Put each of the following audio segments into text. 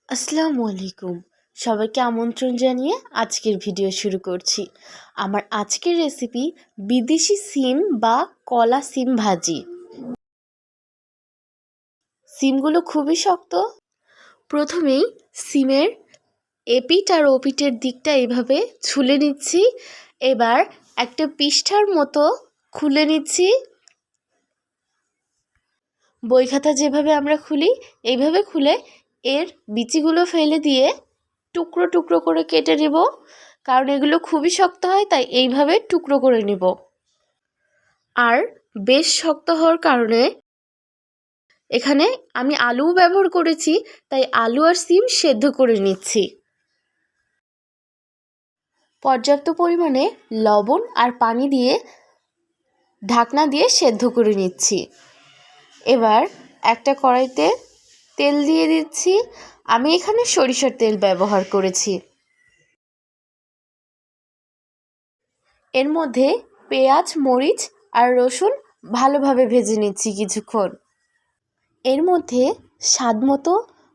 আসসালামু আলাইকুম। সবাইকে আমন্ত্রণ জানিয়ে আজকের ভিডিও শুরু করছি। আমার আজকের রেসিপি বিদেশি সিম বা কলা সিম ভাজি। সিমগুলো খুবই শক্ত। প্রথমেই সিমের এপিঠ আর ওপিঠের দিকটা এইভাবে ছুলে নিচ্ছি। এবার একটা পৃষ্ঠার মতো খুলে নিচ্ছি। বই খাতা যেভাবে আমরা খুলি এইভাবে খুলে এর বিচিগুলো ফেলে দিয়ে টুকরো টুকরো করে কেটে নেব, কারণ এগুলো খুবই শক্ত হয়, তাই এইভাবে টুকরো করে নেব। আর বেশ শক্ত হওয়ার কারণে এখানে আমি আলুও ব্যবহার করেছি, তাই আলু আর সিম সেদ্ধ করে নিচ্ছি। পর্যাপ্ত পরিমাণে লবণ আর পানি দিয়ে ঢাকনা দিয়ে সেদ্ধ করে নিচ্ছি। এবার একটা কড়াইতে তেল দিয়ে দিচ্ছি। আমি এখানে সরিষার তেল ব্যবহার করেছি। এর মধ্যে পেঁয়াজ, মরিচ আর রসুন ভালোভাবে ভেজে নিচ্ছি কিছুক্ষণ। এর মধ্যে স্বাদমতো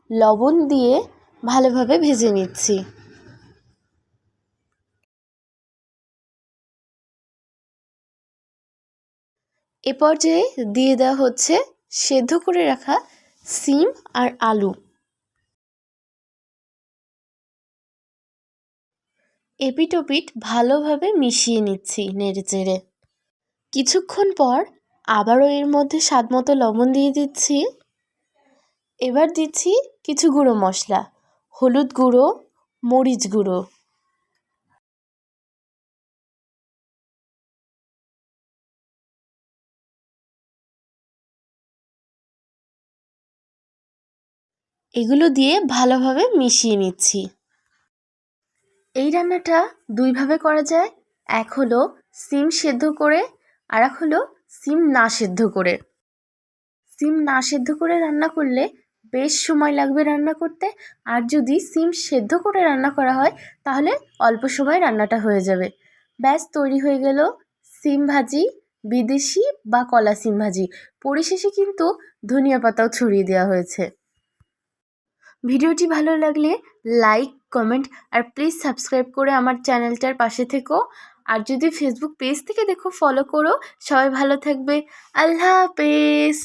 লবণ দিয়ে ভালোভাবে ভেজে নিচ্ছি। এ পর্যায়ে দিয়ে দেওয়া হচ্ছে সেদ্ধ করে রাখা সিম আর আলু। এপিঠ ওপিঠ ভালোভাবে মিশিয়ে নিচ্ছি নেড়েচেড়ে। কিছুক্ষণ পর আবারও এর মধ্যে স্বাদমতো লবণ দিয়ে দিচ্ছি। এবার দিচ্ছি কিছু গুঁড়ো মশলা, হলুদ গুঁড়ো, মরিচ গুঁড়ো। এগুলো দিয়ে ভালোভাবে মিশিয়ে নিচ্ছি। এই রান্নাটা দুইভাবে করা যায়। এক হলো সিম সেদ্ধ করে, আর এক হলো সিম না সেদ্ধ করে। সিম না সেদ্ধ করে রান্না করলে বেশ সময় লাগবে রান্না করতে, আর যদি সিম সেদ্ধ করে রান্না করা হয় তাহলে অল্প সময় রান্নাটা হয়ে যাবে। ব্যাস তৈরি হয়ে গেল সিম ভাজি, বিদেশি বা কলা সিম ভাজি। পরিশেষে কিন্তু ধনিয়া পাতাও ছড়িয়ে দেওয়া হয়েছে। ভিডিওটি ভালো লাগলে লাইক, কমেন্ট আর প্লিজ সাবস্ক্রাইব করে আমার চ্যানেলটার পাশে থেকো। আর যদি ফেসবুক পেজ থেকে দেখো ফলো করো। সবাই ভালো থাকবে। আল্লাহ হাফেজ।